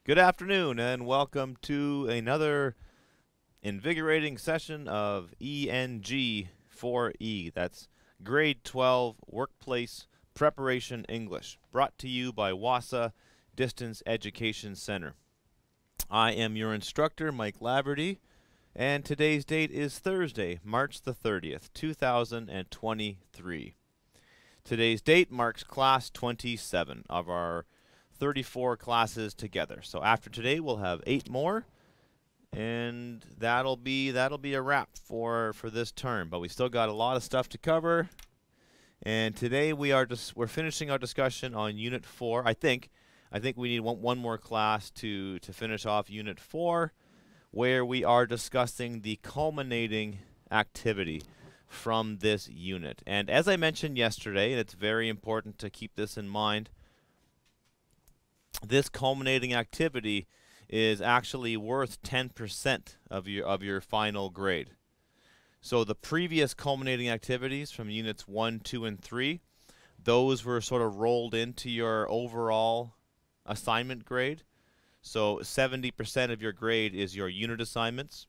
Good afternoon and welcome to another invigorating session of ENG4E. That's Grade 12 Workplace Preparation English, brought to you by WASA Distance Education Center. I am your instructor, Mike Laverty, and today's date is Thursday, March the 30th, 2023. Today's date marks class 27 of our 34 classes together. So after today, we'll have 8 more, and that'll be a wrap for this term. But we still got a lot of stuff to cover. And today we're finishing our discussion on Unit 4. I think we need one more class to finish off Unit 4, where we are discussing the culminating activity from this unit. And as I mentioned yesterday, and it's very important to keep this in mind, this culminating activity is actually worth 10% of your final grade. So the previous culminating activities from units 1, 2, and 3, those were sort of rolled into your overall assignment grade. So 70% of your grade is your unit assignments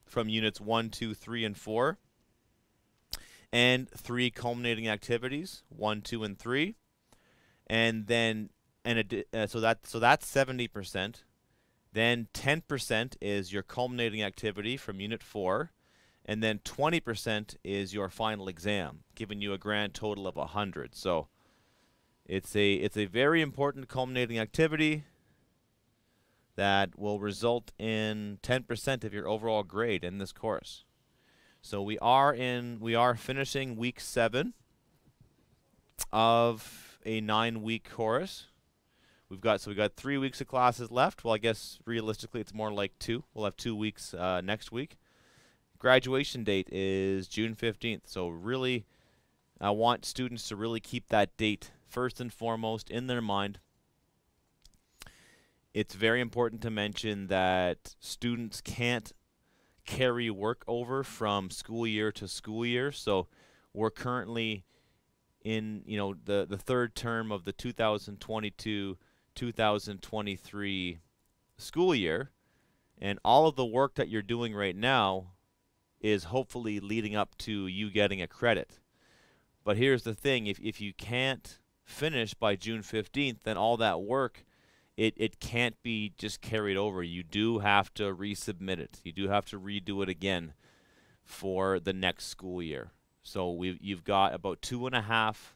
from units 1, 2, 3, and 4, and 3 culminating activities, 1, 2, and 3, and then so that's 70%. Then 10% is your culminating activity from Unit 4, and then 20% is your final exam, giving you a grand total of 100. So it's a very important culminating activity that will result in 10% of your overall grade in this course. So we are finishing week 7 of a 9-week course. We've got 3 weeks of classes left. Well, I guess realistically it's more like 2. We'll have 2 weeks next week. Graduation date is June 15th. So really, I want students to really keep that date first and foremost in their mind. It's very important to mention that students can't carry work over from school year to school year. So we're currently in the third term of the 2022-2023 school year, and all of the work that you're doing right now is hopefully leading up to you getting a credit. But here's the thing, if you can't finish by June 15th, then all that work, it can't be just carried over. You do have to resubmit it. You do have to redo it again for the next school year. So you've got about 2.5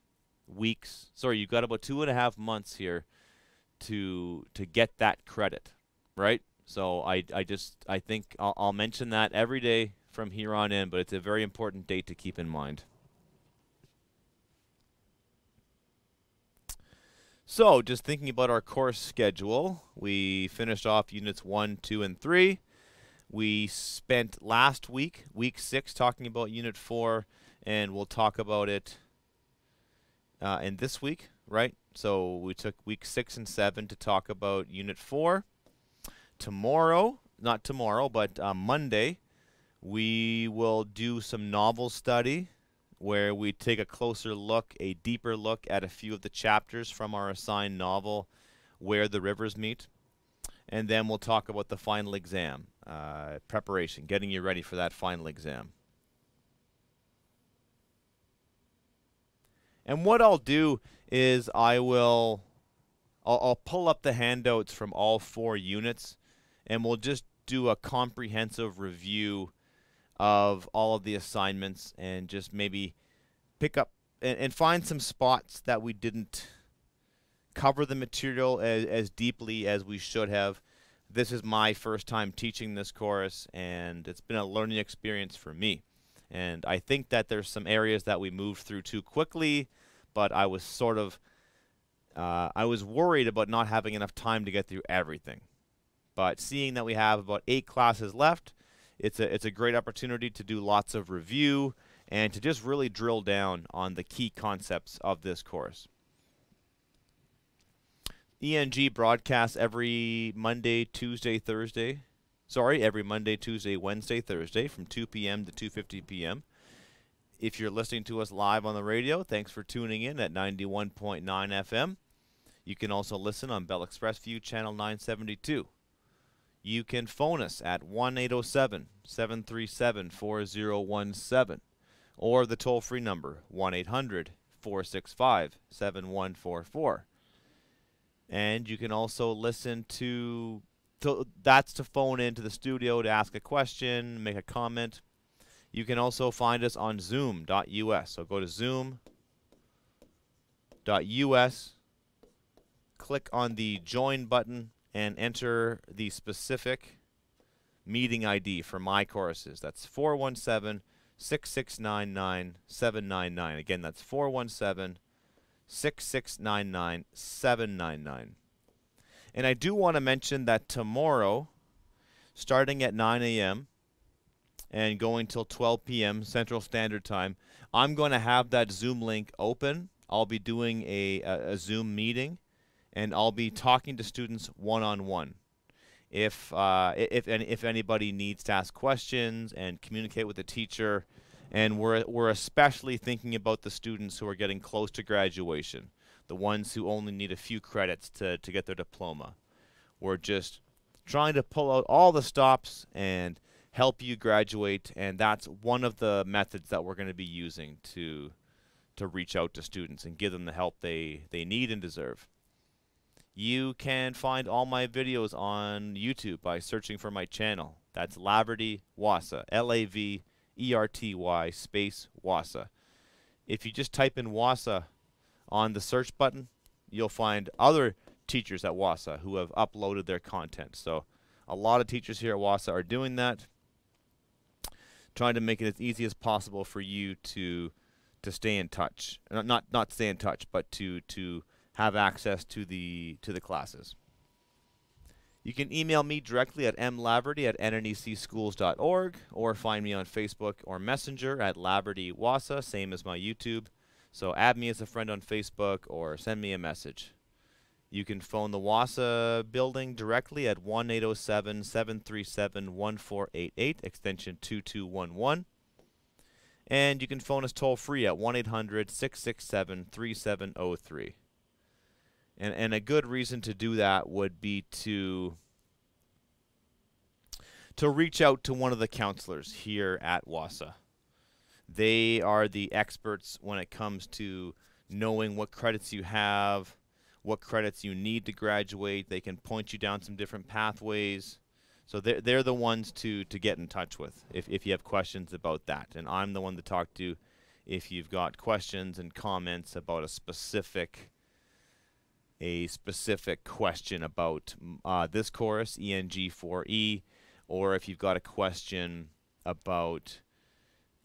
weeks. Sorry, you've got about 2.5 months here to get that credit, right? So I think I'll mention that every day from here on in, but it's a very important date to keep in mind. So just thinking about our course schedule, we finished off units 1, 2, and 3. We spent last week, week 6, talking about unit 4, and we'll talk about it in this week, right? So we took week 6 and 7 to talk about unit 4. Tomorrow, not tomorrow, but Monday, we will do some novel study where we take a closer look, a deeper look at a few of the chapters from our assigned novel, Where the Rivers Meet. And then we'll talk about the final exam, preparation, getting you ready for that final exam. And what I'll do is I'll pull up the handouts from all 4 units, and we'll just do a comprehensive review of all of the assignments and just maybe pick up and find some spots that we didn't cover the material as deeply as we should have. This is my first time teaching this course, and it's been a learning experience for me. And I think that there's some areas that we moved through too quickly, but I was sort of I was worried about not having enough time to get through everything. But seeing that we have about 8 classes left, it's a great opportunity to do lots of review and to just really drill down on the key concepts of this course. ENG broadcasts every Monday, Tuesday, Thursday. Sorry, every Monday, Tuesday, Wednesday, Thursday from 2 p.m. to 2:50 p.m. If you're listening to us live on the radio, thanks for tuning in at 91.9 FM. You can also listen on Bell ExpressVu channel 972. You can phone us at 1-807-737-4017 or the toll-free number 1-800-465-7144. And you can also listen that's to phone into the studio to ask a question, make a comment. You can also find us on zoom.us. So go to zoom.us, click on the join button, and enter the specific meeting ID for my courses. That's 417-6699-799. Again, that's 417-6699-799. And I do want to mention that tomorrow, starting at 9 a.m. and going till 12 p.m. Central Standard Time, I'm going to have that Zoom link open. I'll be doing a Zoom meeting, and I'll be talking to students one-on-one. If anybody needs to ask questions and communicate with the teacher, and we're especially thinking about the students who are getting close to graduation, the ones who only need a few credits to get their diploma. We're just trying to pull out all the stops and help you graduate, and that's one of the methods that we're going to be using to reach out to students and give them the help they need and deserve. You can find all my videos on YouTube by searching for my channel. That's Laverty Wassa, Laverty space Wassa. If you just type in Wassa on the search button, you'll find other teachers at Wassa who have uploaded their content. So a lot of teachers here at Wassa are doing that, trying to make it as easy as possible for you to stay in touch. Not stay in touch, but to have access to the classes. You can email me directly at mlaverty@nnecschools.org or find me on Facebook or Messenger at Laverty Wassa, same as my YouTube. So add me as a friend on Facebook or send me a message. You can phone the Wassa building directly at 1-807-737-1488, extension 2211. And you can phone us toll-free at 1-800-667-3703. And a good reason to do that would be to reach out to one of the counselors here at Wassa. They are the experts when it comes to knowing what credits you have, what credits you need to graduate. They can point you down some different pathways. So they're the ones to get in touch with if you have questions about that. And I'm the one to talk to if you've got questions and comments about a specific question about this course, ENG4E, or if you've got a question about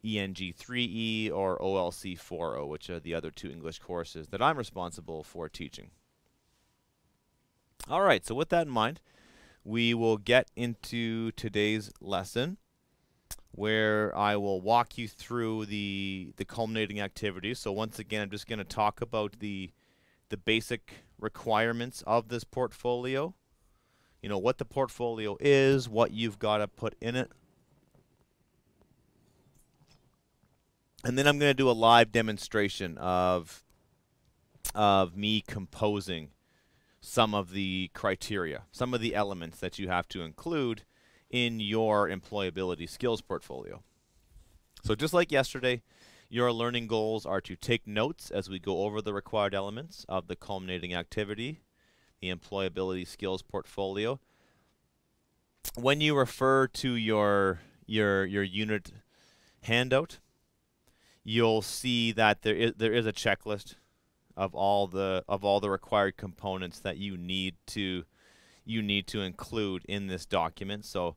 ENG3E or OLC4O, which are the other two English courses that I'm responsible for teaching. All right, so with that in mind, we will get into today's lesson, where I will walk you through the culminating activities. So once again, I'm just going to talk about the basic requirements of this portfolio. You know, what the portfolio is, what you've got to put in it. And then I'm going to do a live demonstration of me composing some of the criteria, some of the elements that you have to include in your employability skills portfolio. So just like yesterday, your learning goals are to take notes as we go over the required elements of the culminating activity, the employability skills portfolio. When you refer to your unit handout, you'll see that there is a checklist of all the required components that you need to include in this document. So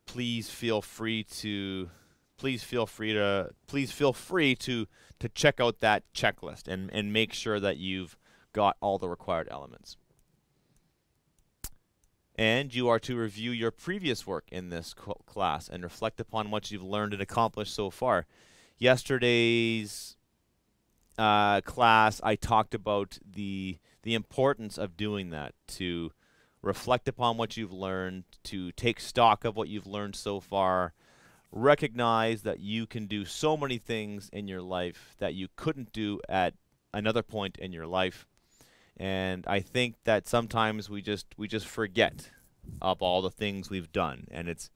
please feel free to check out that checklist and make sure that you've got all the required elements. And you are to review your previous work in this class and reflect upon what you've learned and accomplished so far. Yesterday's class, I talked about the importance of doing that, to reflect upon what you've learned, to take stock of what you've learned so far, recognize that you can do so many things in your life that you couldn't do at another point in your life, And I think that sometimes we just forget of all the things we've done, and it's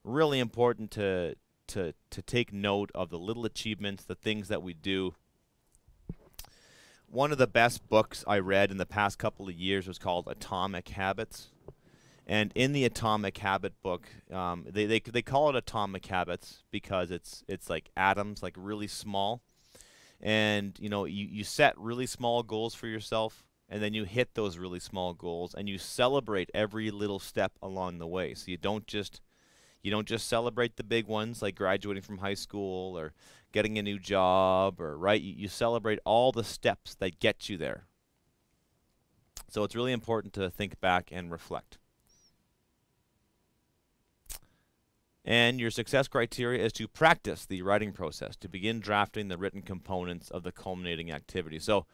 really important to take note of the little achievements, the things that we do. One of the best books I read in the past couple of years was called Atomic Habits. And in the Atomic Habit book, they call it Atomic Habits because it's like atoms, like really small. And you set really small goals for yourself, and then you hit those really small goals, and you celebrate every little step along the way. So you don't just celebrate the big ones like graduating from high school or getting a new job, or right. You celebrate all the steps that get you there. So it's really important to think back and reflect. And your success criteria is to practice the writing process, to begin drafting the written components of the culminating activity. So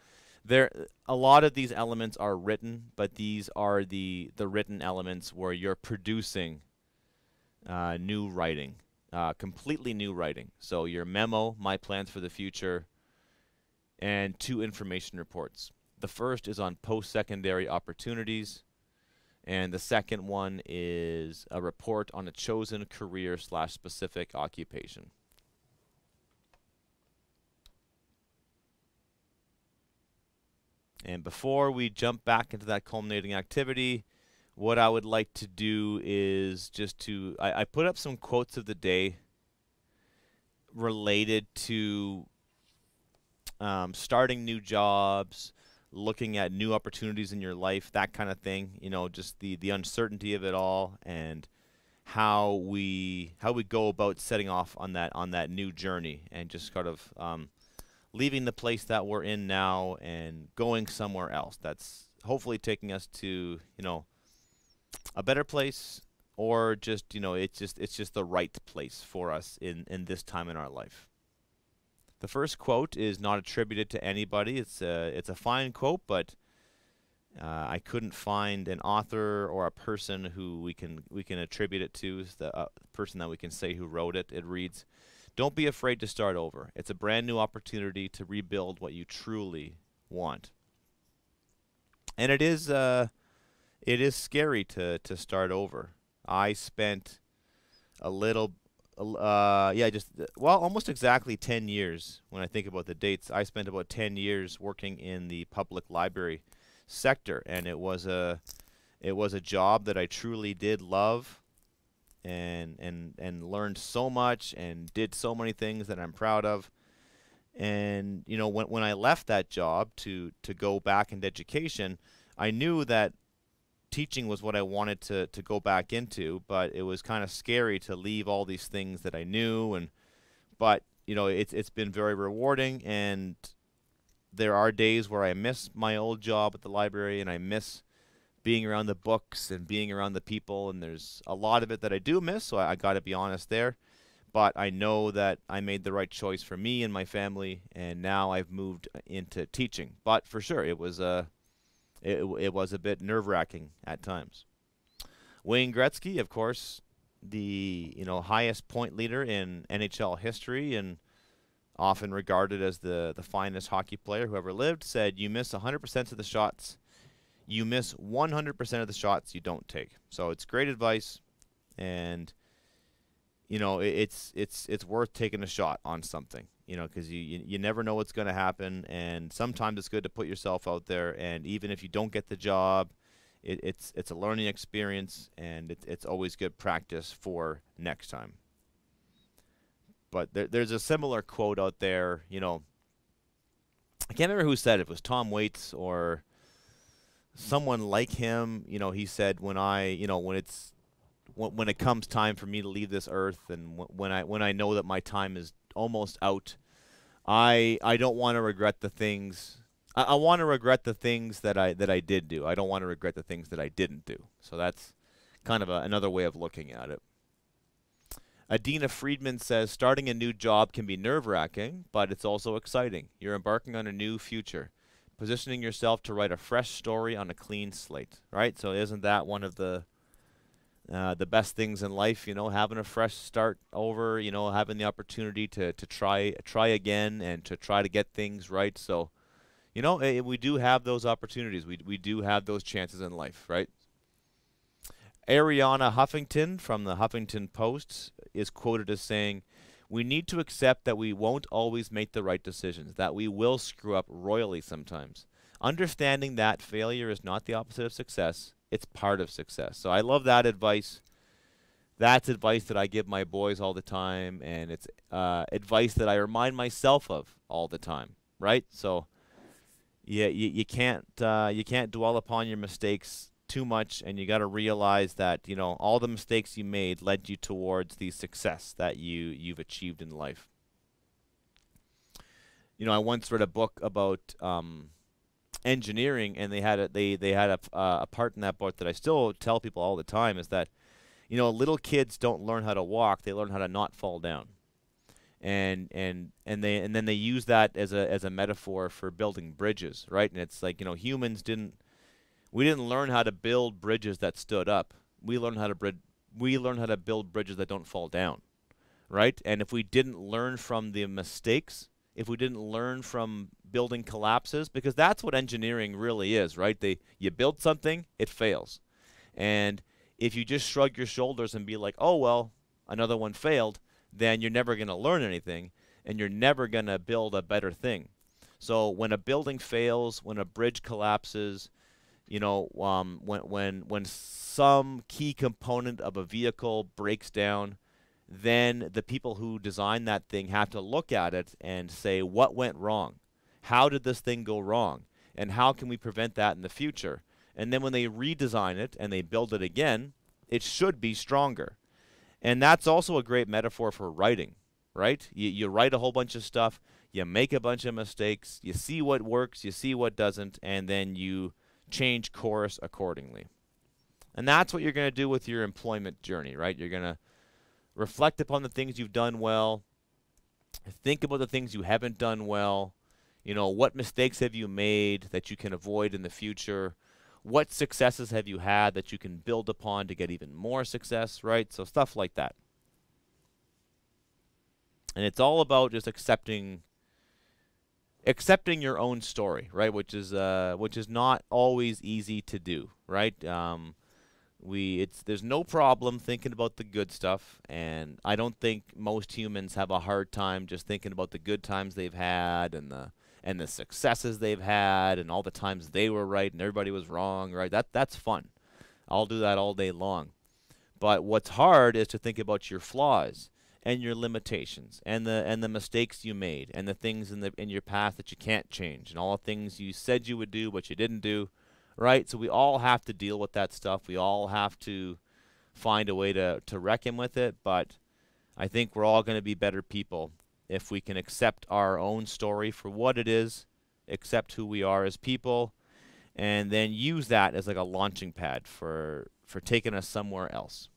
a lot of these elements are written, but these are the written elements where you're producing new writing, completely new writing. So your memo, my plans for the future, and 2 information reports. The first is on post-secondary opportunities, and the second one is a report on a chosen career/specific occupation. And before we jump back into that culminating activity, what I would like to do is I put up some quotes of the day related to starting new jobs, looking at new opportunities in your life, that kind of thing. Just the uncertainty of it all, and how we go about setting off on that new journey, and just sort of leaving the place that we're in now and going somewhere else. That's hopefully taking us to a better place, or just it's just the right place for us in this time in our life. The first quote is not attributed to anybody. It's a fine quote, but I couldn't find an author or a person who we can attribute it to. Is the person that we can say who wrote it. It reads, "Don't be afraid to start over. It's a brand new opportunity to rebuild what you truly want." And it is scary to start over. I spent a little almost exactly 10 years. When I think about the dates, I spent about 10 years working in the public library sector, and it was a job that I truly did love, and learned so much and did so many things that I'm proud of. And when I left that job to go back into education, I knew that teaching was what I wanted to go back into, but it was kind of scary to leave all these things that I knew. But it's been very rewarding, and there are days where I miss my old job at the library, and I miss being around the books and being around the people, and there's a lot of it that I do miss, so I got to be honest there. But I know that I made the right choice for me and my family, and now I've moved into teaching. But for sure, it was a bit nerve-wracking at times. Wayne Gretzky, of course, the highest point leader in NHL history, and often regarded as the finest hockey player who ever lived, said, "You miss 100% of the shots. You miss 100% of the shots you don't take." So it's great advice, and it's worth taking a shot on something, because you never know what's going to happen, and sometimes it's good to put yourself out there, and even if you don't get the job, it's a learning experience, and it's always good practice for next time. But there's a similar quote out there, I can't remember who said it. It was Tom Waits or someone like him. He said, when it comes time for me to leave this earth, and when I know that my time is almost out, I don't want to regret the things. I want to regret the things that I did do. I don't want to regret the things that I didn't do. So that's kind of another way of looking at it. Adina Friedman says, "Starting a new job can be nerve-wracking, but it's also exciting. You're embarking on a new future, positioning yourself to write a fresh story on a clean slate." Right? So isn't that one of the best things in life, having a fresh start over, having the opportunity to try again and to try to get things right. So, You know, we do have those opportunities. We do have those chances in life, right? Ariana Huffington from the Huffington Post is quoted as saying, "We need to accept that we won't always make the right decisions, that we will screw up royally sometimes. Understanding that failure is not the opposite of success, it's part of success." So I love that advice. That's advice that I give my boys all the time, and it's advice that I remind myself of all the time, right? So yeah, you can't dwell upon your mistakes too much, and you got to realize that all the mistakes you made led you towards the success that you've achieved in life. I once read a book about engineering, and they had a part in that book that I still tell people all the time is that little kids don't learn how to walk; they learn how to not fall down. And then they use that as a metaphor for building bridges, right? And it's like humans didn't learn how to build bridges that stood up. We learned how to build bridges that don't fall down, right? And if we didn't learn from the mistakes, if we didn't learn from building collapses, because that's what engineering really is, right? You build something, it fails, and if you just shrug your shoulders and be like, "Oh well, another one failed," then you're never going to learn anything, and you're never going to build a better thing. So when a building fails, when a bridge collapses, when some key component of a vehicle breaks down, then the people who designed that thing have to look at it and say, what went wrong? How did this thing go wrong? And how can we prevent that in the future? And then when they redesign it and they build it again, it should be stronger. And that's also a great metaphor for writing, right? You write a whole bunch of stuff, you make a bunch of mistakes, you see what works, you see what doesn't, and then you change course accordingly. And that's what you're going to do with your employment journey, right? You're going to reflect upon the things you've done well, think about the things you haven't done well, what mistakes have you made that you can avoid in the future, what successes have you had that you can build upon to get even more success, right? So stuff like that. And it's all about just accepting your own story, right? Which is not always easy to do, right? There's no problem thinking about the good stuff, and I don't think most humans have a hard time just thinking about the good times they've had and the successes they've had and all the times they were right and everybody was wrong, right? That's fun. I'll do that all day long. But what's hard is to think about your flaws and your limitations and the mistakes you made and the things in your past that you can't change and all the things you said you would do but you didn't do, right? So we all have to deal with that stuff. We all have to find a way to reckon with it, but I think we're all going to be better people if we can accept our own story for what it is, accept who we are as people, and then use that as like a launching pad for taking us somewhere else.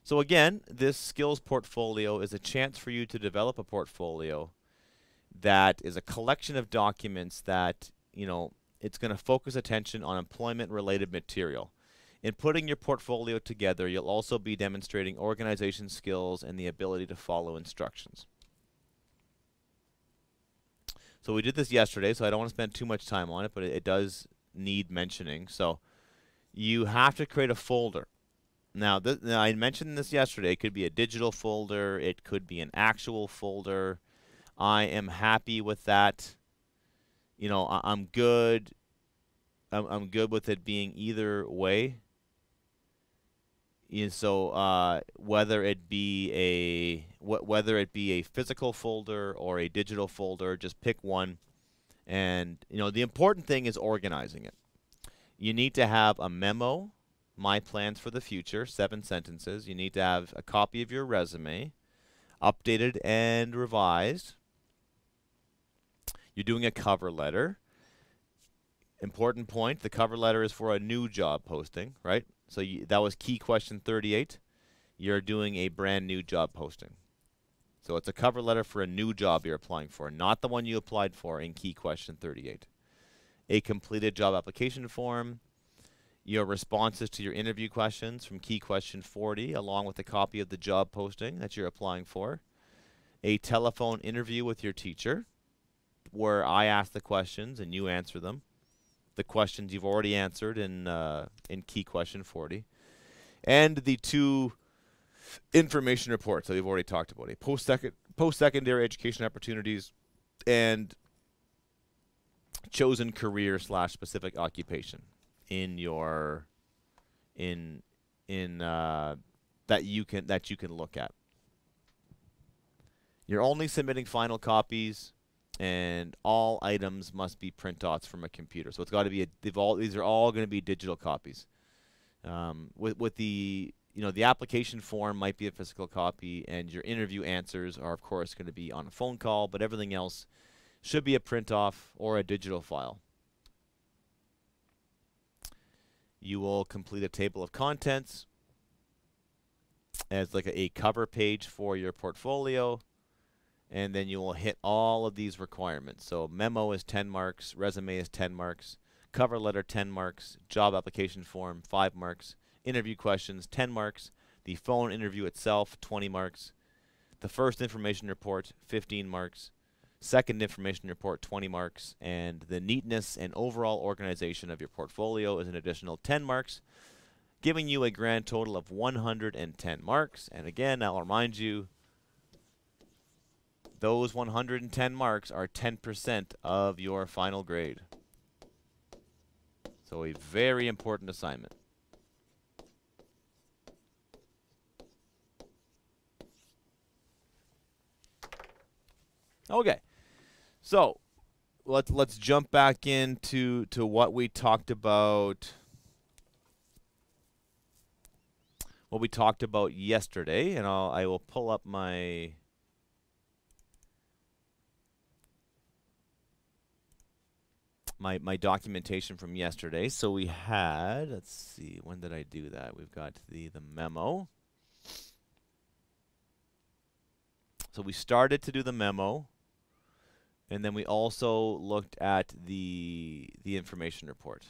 So again, this skills portfolio is a chance for you to develop a portfolio that is a collection of documents that, it's going to focus attention on employment-related material. In putting your portfolio together, you'll also be demonstrating organization skills and the ability to follow instructions. So we did this yesterday, so I don't want to spend too much time on it, but it does need mentioning. So you have to create a folder. Now I mentioned this yesterday. It could be a digital folder. It could be an actual folder. I am happy with that. I'm good. I'm good with it being either way. So whether it be a physical folder or a digital folder, just pick one. And the important thing is organizing it. You need to have a memo, my plans for the future, 7 sentences. You need to have a copy of your resume, updated and revised. You're doing a cover letter. Important point, the cover letter is for a new job posting, right? So that was key question 38. You're doing a brand new job posting. So it's a cover letter for a new job you're applying for, not the one you applied for in key question 38. A completed job application form, your responses to your interview questions from key question 40, along with a copy of the job posting that you're applying for, a telephone interview with your teacher, where I ask the questions and you answer them. The questions you've already answered in key question 40. And the 2 information reports that we've already talked about, a post-secondary education opportunities and chosen career / specific occupation in your that you can look at. You're only submitting final copies, and all items must be printouts from a computer. So it's got to be these are all going to be digital copies. With the the application form might be a physical copy, and your interview answers are of course going to be on a phone call, but everything else should be a print off or a digital file. You will complete a table of contents as like a cover page for your portfolio, and then you will hit all of these requirements. So memo is 10 marks, resume is 10 marks, cover letter 10 marks, job application form 5 marks, interview questions 10 marks, the phone interview itself 20 marks, the first information report 15 marks, second information report 20 marks, and the neatness and overall organization of your portfolio is an additional 10 marks, giving you a grand total of 110 marks. And again, I'll remind you, those 110 marks are 10% of your final grade. So a very important assignment. Okay, so let's jump back into what we talked about. What we talked about yesterday, and I will pull up my documentation from yesterday. So we had, let's see, when did I do that? We've got the memo. So we started to do the memo, and then we also looked at the information report.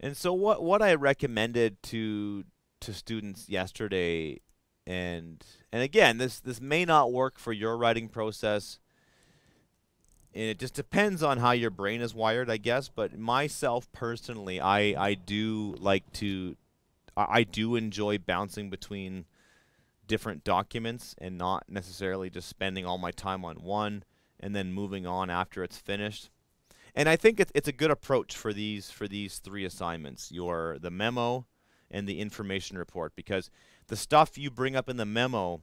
And so what I recommended to students yesterday, and again, this may not work for your writing process, and it just depends on how your brain is wired, I guess. But myself personally, I do enjoy bouncing between different documents and not necessarily just spending all my time on one and then moving on after it's finished. And I think it's a good approach for these 3 assignments, the memo and the information report, because the stuff you bring up in the memo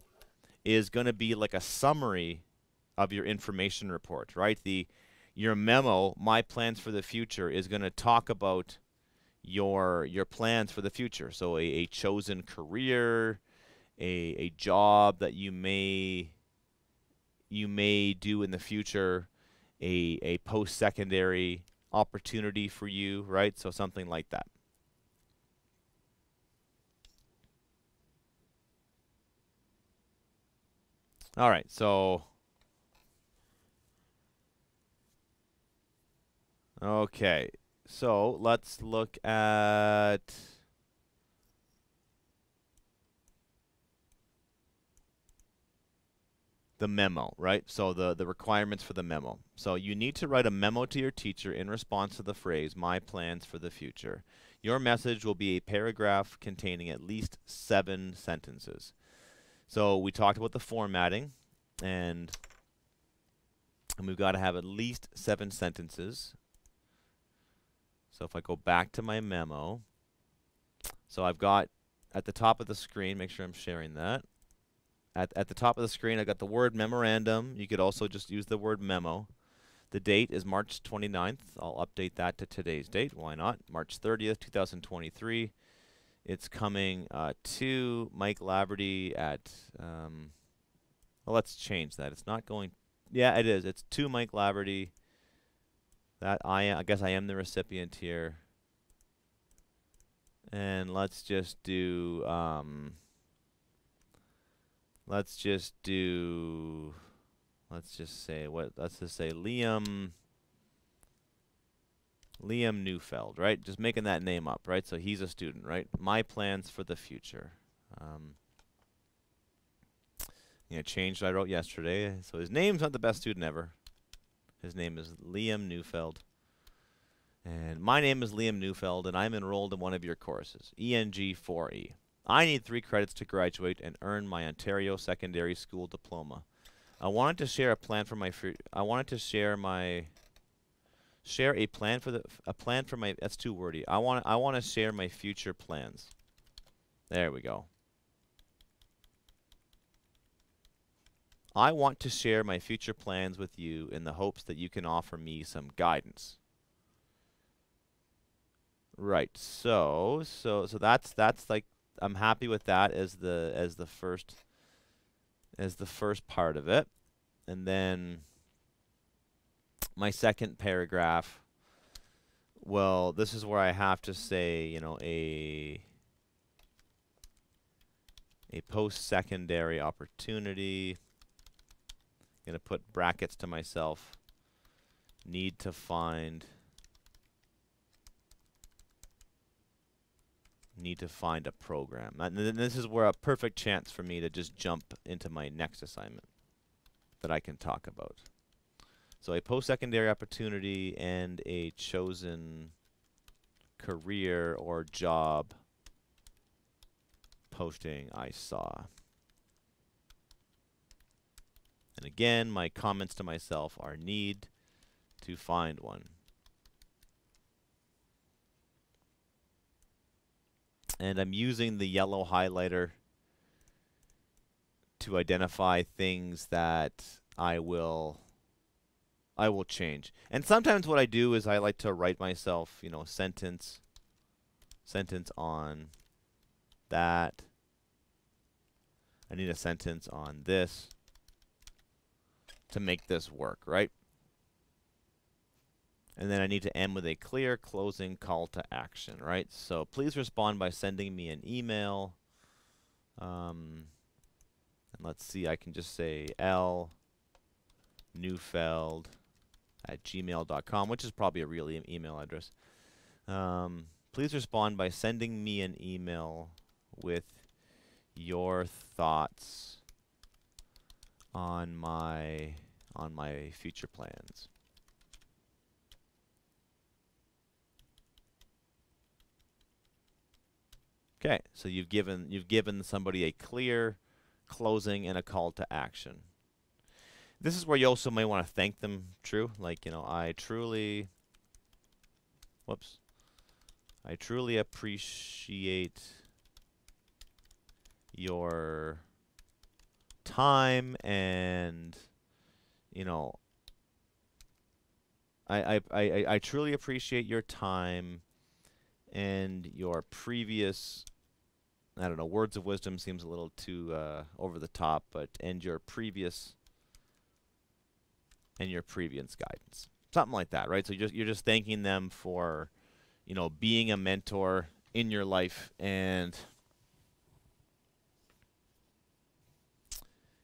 is going to be like a summary of your information report, right? Your memo, My Plans for the Future, is going to talk about your plans for the future. So a chosen career, a job that you may do in the future, a post-secondary opportunity for you, right? So something like that. All right, so okay, so let's look at the memo, right? So the requirements for the memo. So you need to write a memo to your teacher in response to the phrase, My Plans for the Future. Your message will be a paragraph containing at least 7 sentences. So we talked about the formatting, and we've got to have at least 7 sentences. So if I go back to my memo, so I've got at the top of the screen, make sure I'm sharing that. At the top of the screen, I got the word memorandum. You could also just use the word memo. The date is March 29th. I'll update that to today's date. Why not? March 30th, 2023. It's coming to Mike Laverty at, well, let's change that. It's not going, yeah, it is. It's to Mike Laverty. I guess I am the recipient here. And let's just do, let's just say Liam Neufeld, right? Just making that name up, right? So he's a student, right? My Plans for the Future. I'm going to change what I wrote yesterday. So his name's not the best student ever. His name is Liam Neufeld. And my name is Liam Neufeld, and I'm enrolled in one of your courses, ENG4E. I need 3 credits to graduate and earn my Ontario Secondary School diploma. I wanted to share a plan for my that's too wordy. I want to share my future plans. There we go. I want to share my future plans with you in the hopes that you can offer me some guidance. Right. So that's like, I'm happy with that as the first part of it. And then my second paragraph, well, this is where I have to say, you know, a post-secondary opportunity. I'm going to put brackets to myself. Need to find a program. And this is where a perfect chance for me to just jump into my next assignment that I can talk about. So a post-secondary opportunity and a chosen career or job posting I saw. And again, my comments to myself are need to find one. And I'm using the yellow highlighter to identify things that I will change. And sometimes what I do is I like to write myself, you know, sentence on that. I need a sentence on this to make this work, right? And then I need to end with a clear closing call to action, right? So please respond by sending me an email. And let's see, I can just say lneufeld@gmail.com, which is probably a real email address. Please respond by sending me an email with your thoughts on my future plans. Okay, so you've given somebody a clear closing and a call to action. This is where you also may want to thank them, like, you know, I truly appreciate your time, and, you know, I truly appreciate your time and your previous, I don't know, words of wisdom seems a little too over the top, but and your previous guidance, something like that, right? So you're just thanking them for, you know, being a mentor in your life, and,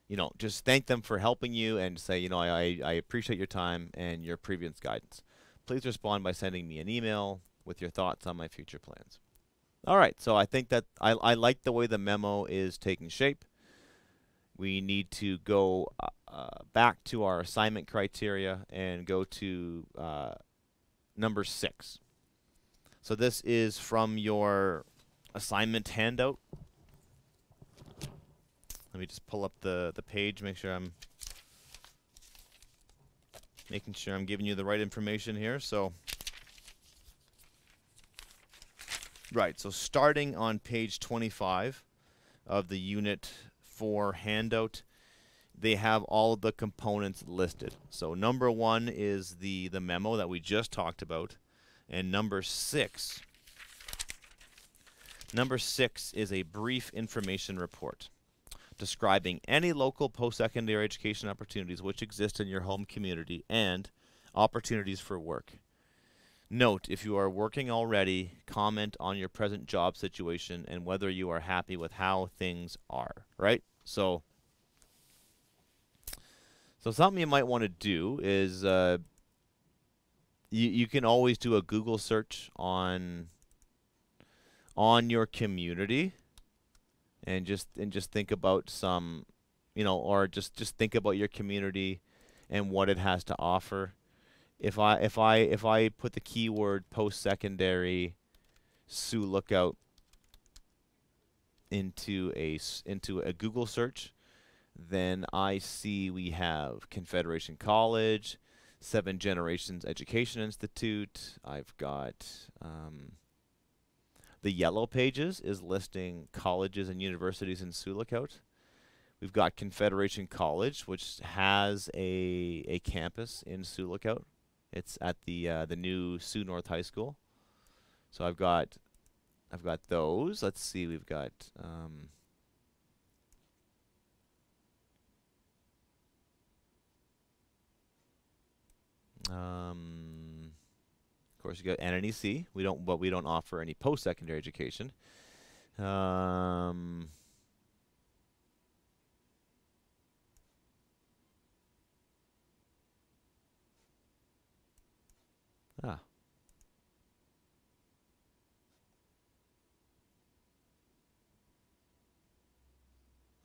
you know, just thank them for helping you and say, you know, I appreciate your time and your previous guidance. Please respond by sending me an email with your thoughts on my future plans. All right, so I think that I like the way the memo is taking shape. We need to go back to our assignment criteria and go to number 6. So this is from your assignment handout. Let me just pull up the page, make sure I'm making sure I'm giving you the right information here. So, right, so starting on page 25 of the Unit 4 handout, they have all of the components listed. So number 1 is the memo that we just talked about, and number 6 is a brief information report describing any local post-secondary education opportunities which exist in your home community and opportunities for work. Note, if you are working already, comment on your present job situation and whether you are happy with how things are, right? So something you might want to do is you can always do a Google search on your community and just think about some, or just think about your community and what it has to offer. If I put the keyword post-secondary Sioux Lookout into a Google search, then I see we have Confederation College, Seven Generations Education Institute. I've got the Yellow Pages is listing colleges and universities in Sioux Lookout. We've got Confederation College, which has a campus in Sioux Lookout. It's at the new Sioux North High School. So I've got those. Let's see. We've got of course, you got NNEC. We don't offer any post-secondary education. Ah,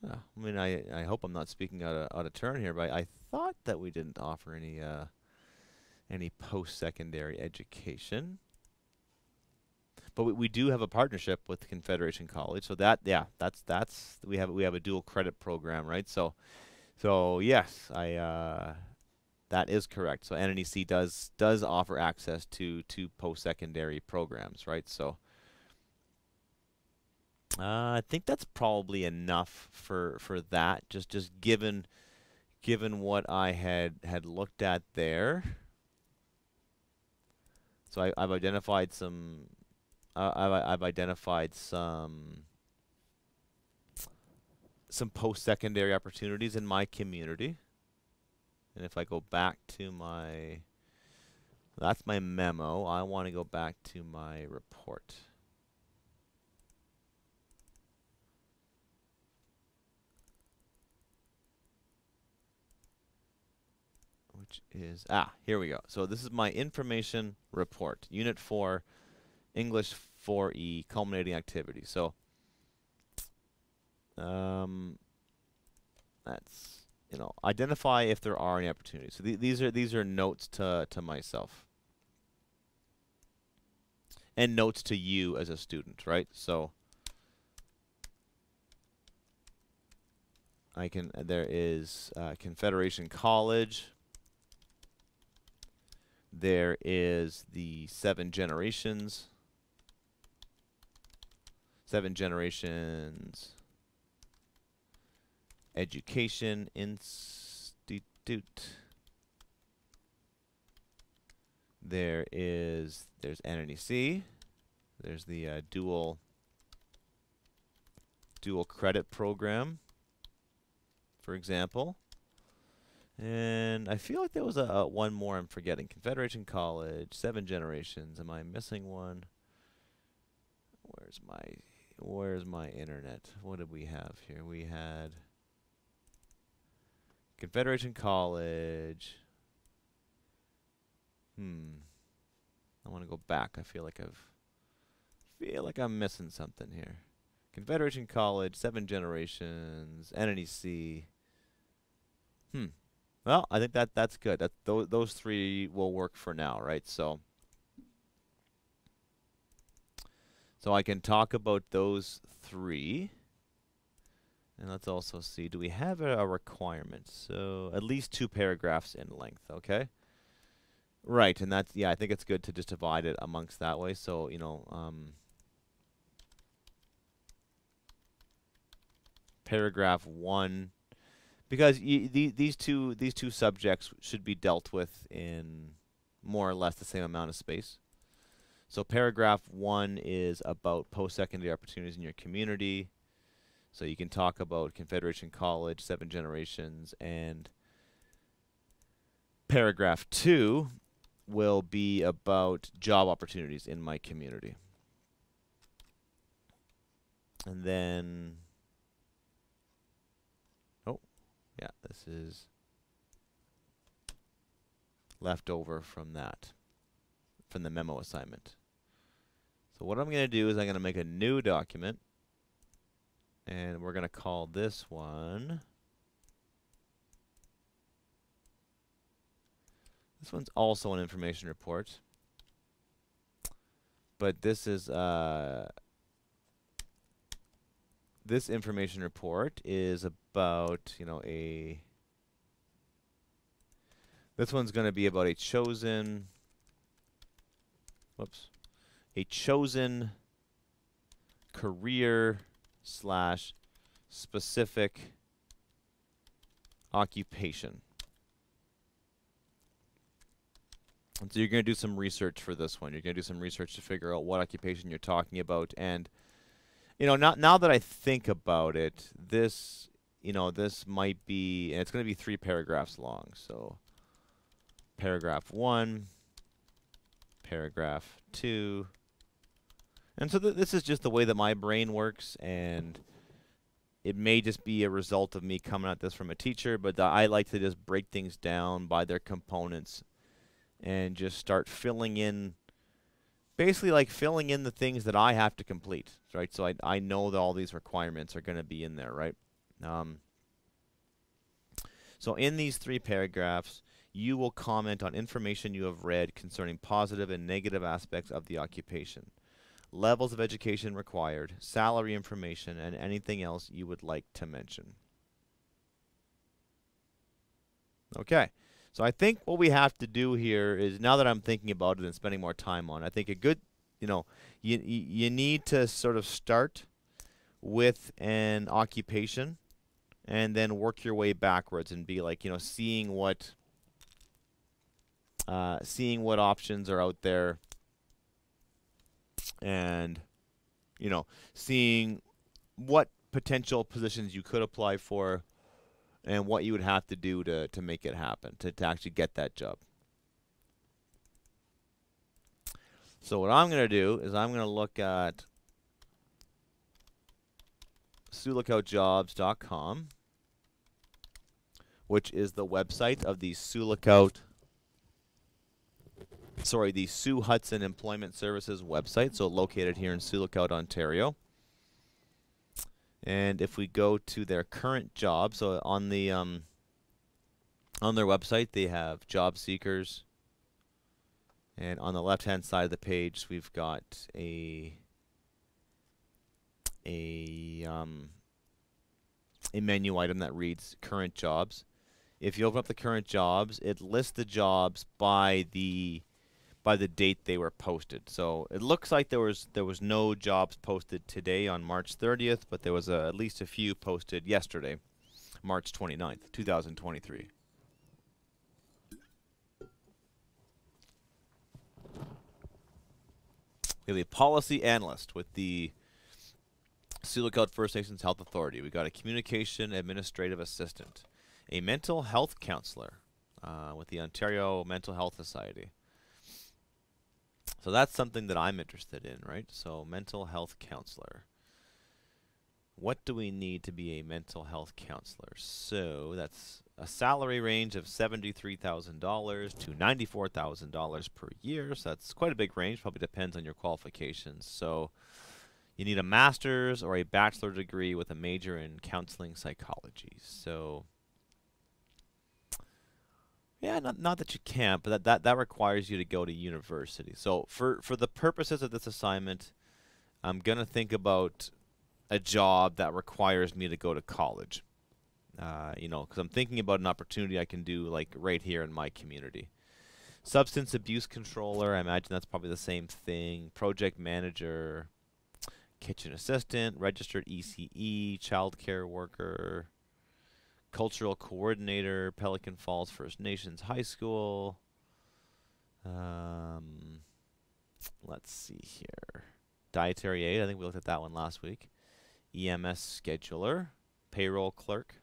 I mean, I hope I'm not speaking out of turn here, but I thought that we didn't offer any post-secondary education. But we do have a partnership with Confederation College, so that's we have a dual credit program, right? So yes, that is correct. So NNEC does offer access to post-secondary programs, right? So I think that's probably enough for that. Just given what I had looked at there. So I've identified some. I've identified some post-secondary opportunities in my community. And if I go back to that's my memo. I want to go back to my report. Which is, here we go. So this is my information report, Unit 4, English 4E, culminating activity. So that's, identify if there are any opportunities. So these are notes to myself. And notes to you as a student, right? So there is Confederation College. There is the Seven Generations Education Institute. There's NNEC. There's the dual credit program, for example. And I feel like there was a one more I'm forgetting. Confederation College, Seven Generations. Am I missing one? Where's my internet? What did we have here? We had Confederation College. I want to go back. I feel like I'm missing something here. Confederation College, Seven Generations, NNEC. Well, I think that's good. Those three will work for now, right? So I can talk about those three. And let's also see, do we have a requirement? So at least 2 paragraphs in length, okay? Right, and that's, I think it's good to just divide it amongst that way. So, paragraph 1, because these two subjects should be dealt with in more or less the same amount of space. So paragraph 1 is about post-secondary opportunities in your community. So you can talk about Confederation College, Seven Generations, and paragraph 2 will be about job opportunities in my community. And then, this is left over from the memo assignment. So what I'm going to do is I'm going to make a new document. And we're going to call this one. This one's also an information report. But this is this information report is about, you know, this one's going to be about a chosen career / specific occupation. And so you're going to do some research for this one. You're going to do some research to figure out what occupation you're talking about. And, you know, now that I think about it, this, you know, this might be, and it's going to be 3 paragraphs long. So paragraph 1, paragraph 2. And so this is just the way that my brain works, and it may just be a result of me coming at this from a teacher, but I like to just break things down by their components and just start filling in, basically like filling in the things that I have to complete, right? So I know that all these requirements are going to be in there, right? So in these 3 paragraphs, you will comment on information you have read concerning positive and negative aspects of the occupation, levels of education required, salary information, and anything else you would like to mention. Okay. So I think what we have to do here is, now that I'm thinking about it and spending more time on it, I think a good, you know, you need to sort of start with an occupation and then work your way backwards and be like, you know, seeing what options are out there, and, you know, seeing what potential positions you could apply for and what you would have to do to make it happen, to actually get that job. So what I'm going to do is I'm going to look at SeulookoutJobs.com, which is the website of the Sue Hudson Employment Services website, so located here in Sioux Lookout, Ontario. And if we go to their current job, so on the on their website they have job seekers, and on the left-hand side of the page we've got a menu item that reads current jobs. If you open up the current jobs, it lists the jobs by the date they were posted. So it looks like there was no jobs posted today on March 30th, but there was at least a few posted yesterday, March 29th, 2023. We have a policy analyst with the Sioux Lookout First Nations Health Authority. We've got a communication administrative assistant, a mental health counselor with the Ontario Mental Health Society. So that's something that I'm interested in, right? So mental health counselor. What do we need to be a mental health counselor? So that's a salary range of $73,000 to $94,000 per year. So that's quite a big range. Probably depends on your qualifications. So you need a master's or a bachelor degree with a major in counseling psychology. So yeah, not that you can't, but that requires you to go to university. So for the purposes of this assignment, I'm going to think about a job that requires me to go to college. You know, because I'm thinking about an opportunity I can do like right here in my community. Substance abuse controller, I imagine that's probably the same thing. Project manager, kitchen assistant, registered ECE, childcare worker, cultural coordinator, Pelican Falls First Nations High School. Let's see here. Dietary aid, I think we looked at that one last week. EMS scheduler, payroll clerk.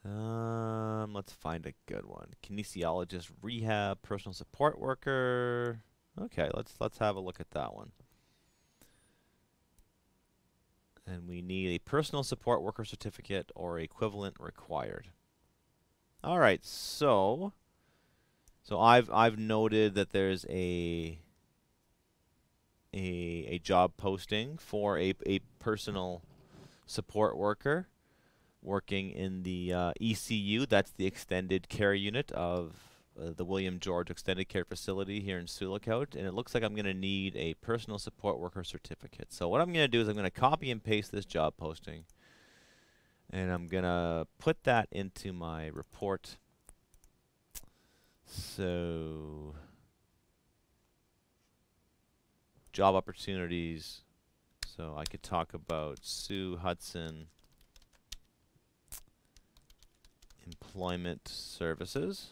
Let's find a good one. Kinesiologist, rehab, personal support worker. Okay, let's have a look at that one. And we need a personal support worker certificate or equivalent required. All right, so I've noted that there's a a job posting for a personal support worker working in the ECU. That's the extended care unit of the William George Extended Care Facility here in Sioux Lookout, and it looks like I'm going to need a personal support worker certificate. So what I'm going to do is I'm going to copy and paste this job posting, and I'm going to put that into my report. So job opportunities. So I could talk about Sue Hudson Employment Services.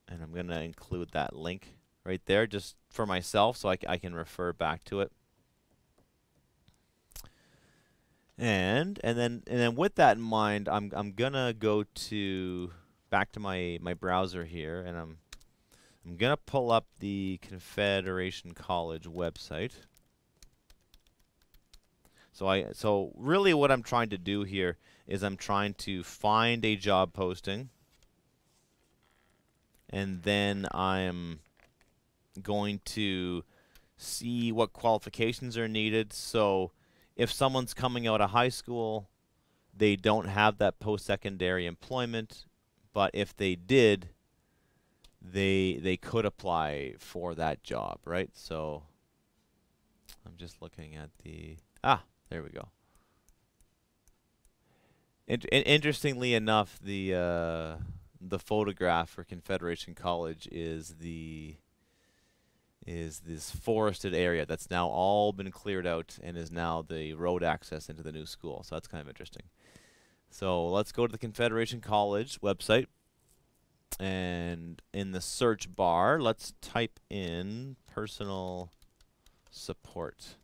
And I'm going to include that link right there just for myself so I can refer back to it. And then with that in mind, I'm going to go back to my browser here, and I'm going to pull up the Confederation College website. So really what I'm trying to do here is I'm trying to find a job posting, and then I'm going to see what qualifications are needed. So if someone's coming out of high school, they don't have that post-secondary employment, but if they did, they could apply for that job, right? So I'm just looking at there we go. Interestingly enough, the photograph for Confederation College is this forested area that's now all been cleared out and is now the road access into the new school. So that's kind of interesting. So let's go to the Confederation College website, and in the search bar, let's type in personal support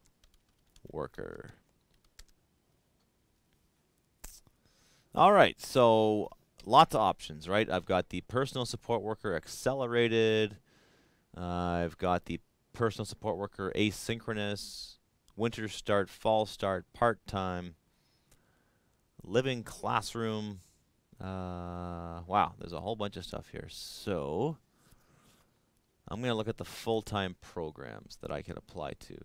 worker. All right, so lots of options, right? I've got the personal support worker accelerated. I've got the personal support worker asynchronous, winter start, fall start, part-time, living classroom. Wow, there's a whole bunch of stuff here. So I'm going to look at the full-time programs that I can apply to.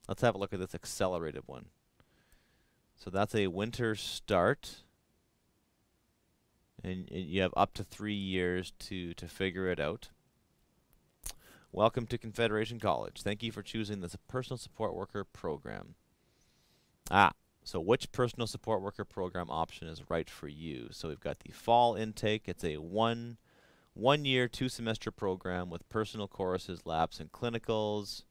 Let's have a look at this accelerated one. So that's a winter start, and you have up to 3 years to figure it out. Welcome to Confederation College. Thank you for choosing this personal support worker program. So which personal support worker program option is right for you? So we've got the fall intake. It's a one year, 2-semester program with personal courses, labs, and clinicals.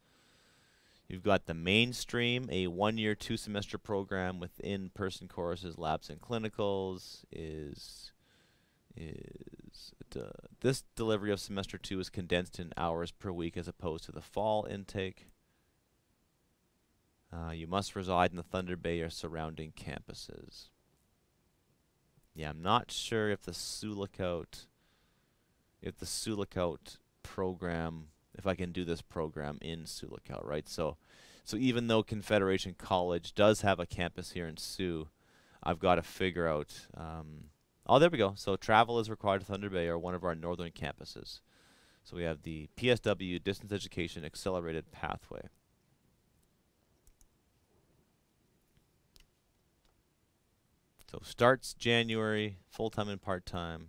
You've got the mainstream, a 1-year, 2-semester program with in-person courses, labs, and clinicals. This delivery of semester 2 is condensed in hours per week as opposed to the fall intake. You must reside in the Thunder Bay or surrounding campuses. Yeah, I'm not sure if the Sioux Lookout program, if I can do this program in Sioux Lookout, right? So even though Confederation College does have a campus here in Sioux, I've got to figure out. Oh, there we go. So travel is required to Thunder Bay or one of our northern campuses. So we have the PSW Distance Education Accelerated Pathway. So starts January, full-time and part-time.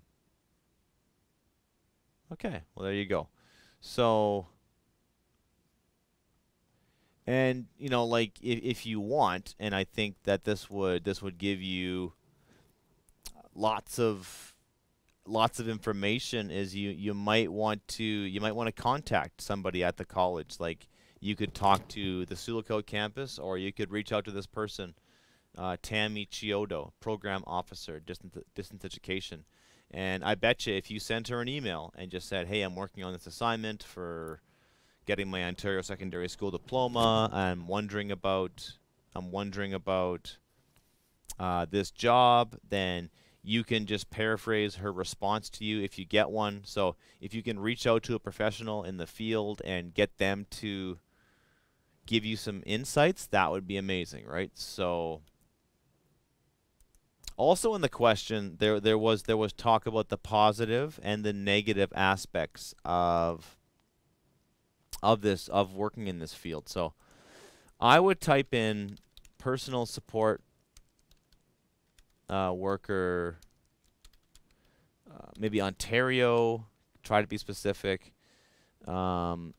Okay, well there you go. So, and you know, like if you want, and I think that this would give you lots of information, is you might want to contact somebody at the college. Like you could talk to the Sioux Lookout campus, or you could reach out to this person, Tammy Chiodo, Program Officer, Distance Education. And I bet you if you sent her an email and just said, hey, I'm working on this assignment for getting my Ontario Secondary School Diploma, I'm wondering about this job, then you can just paraphrase her response to you if you get one. So if you can reach out to a professional in the field and get them to give you some insights, that would be amazing, right? So also in the question, there was talk about the positive and the negative aspects of of working in this field. So I would type in personal support worker, maybe Ontario. Try to be specific.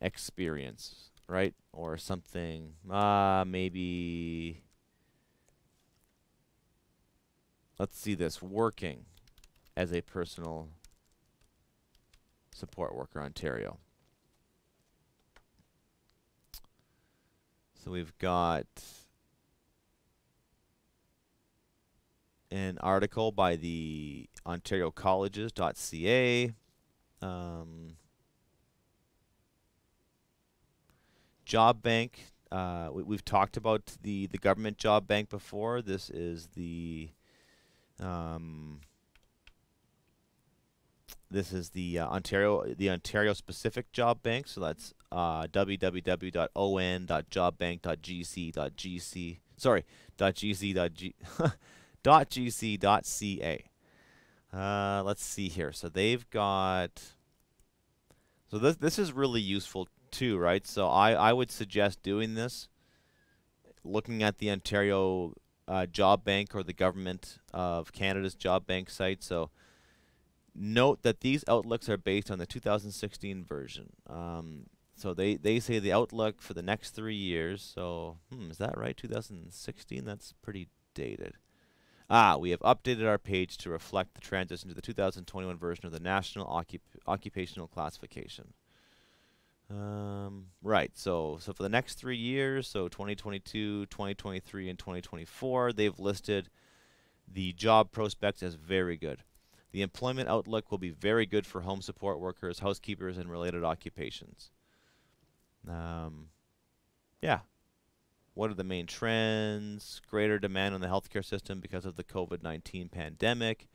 Experience, right, or something. Maybe let's see this, working as a personal support worker, Ontario. So we've got an article by the ontariocolleges.ca. Job bank. We've talked about the government job bank before. This is the Ontario specific job bank. So that's www.on.jobbank.gc.gc. Sorry, .gc.ca. Let's see here. So they've got. So this is really useful too, right? So I would suggest doing this, looking at the Ontario Job Bank or the Government of Canada's Job Bank site. So note that these outlooks are based on the 2016 version. So they say the outlook for the next 3 years. So is that right? 2016? That's pretty dated. We have updated our page to reflect the transition to the 2021 version of the National Occupational Classification. Right, so for the next 3 years, so 2022, 2023, and 2024, they've listed the job prospects as very good. The employment outlook will be very good for home support workers, housekeepers, and related occupations. Yeah. What are the main trends? Greater demand on the healthcare system because of the COVID-19 pandemic.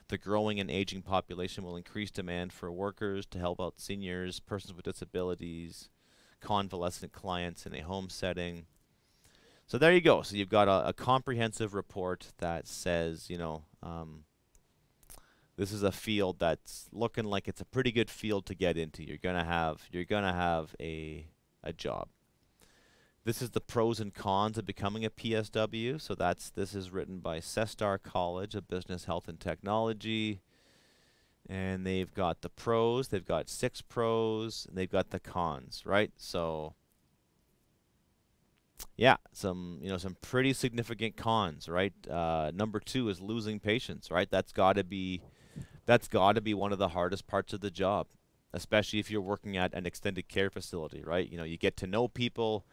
The growing and aging population will increase demand for workers to help out seniors, persons with disabilities, convalescent clients in a home setting. So there you go. So you've got a comprehensive report that says, this is a field that's looking like it's a pretty good field to get into. You're gonna have a job. This is the pros and cons of becoming a PSW. So this is written by Cestar College of Business, Health, and Technology. And they've got the pros. They've got 6 pros. And they've got the cons, right? So yeah, some pretty significant cons, right? Number 2 is losing patients, right? That's got to be one of the hardest parts of the job, especially if you're working at an extended care facility, right? You get to know people.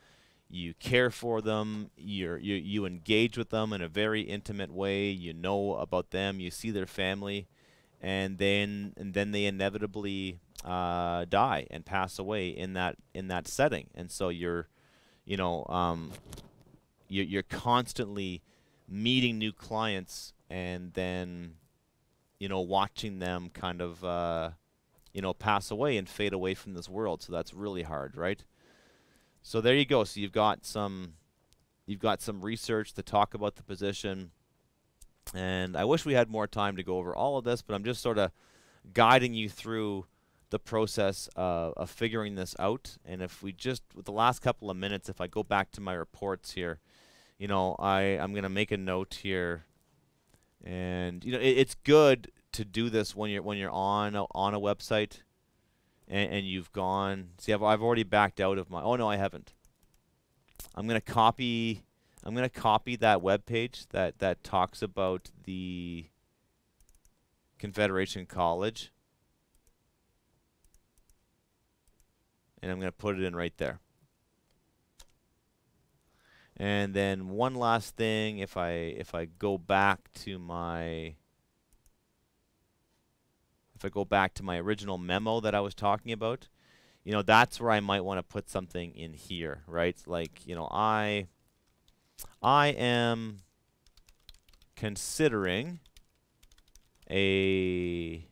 You care for them, you engage with them in a very intimate way, you know about them, you see their family, and then they inevitably die and pass away in that setting. And so you're constantly meeting new clients and then watching them kind of pass away and fade away from this world. So that's really hard, right? So there you go. So you've got some research to talk about the position, and I wish we had more time to go over all of this, but I'm just sort of guiding you through the process of figuring this out. And if we just, with the last couple of minutes, if I go back to my reports here, I'm going to make a note here, and it's good to do this when you're on a website. And you've gone. See, I've already backed out of my. Oh no, I haven't. I'm gonna copy that web page that talks about the Confederation College, and I'm gonna put it in right there. And then one last thing, if I go back to my original memo that I was talking about, that's where I might want to put something in here, right? Like, I am considering a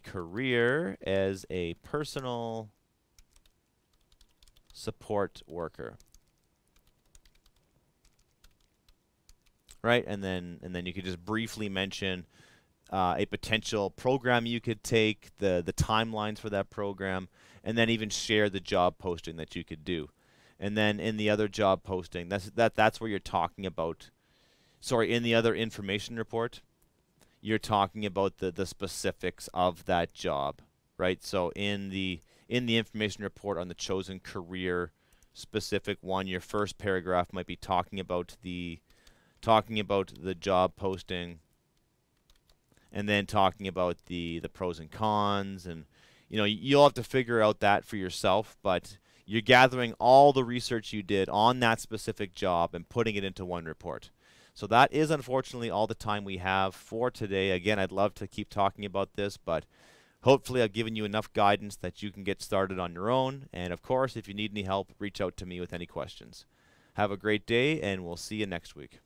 career as a personal support worker. Right? And then you could just briefly mention a potential program you could take, the timelines for that program, and then even share the job posting that you could do. And then in the other job posting, that's where you're talking about. Sorry, in the other information report, you're talking about the specifics of that job, right? So in the information report on the chosen career specific one, your first paragraph might be talking about the job posting, and then talking about the pros and cons, and you'll have to figure out that for yourself, but you're gathering all the research you did on that specific job and putting it into one report. So that is unfortunately all the time we have for today. Again, I'd love to keep talking about this, but hopefully I've given you enough guidance that you can get started on your own. And of course, if you need any help, reach out to me with any questions. Have a great day, and we'll see you next week.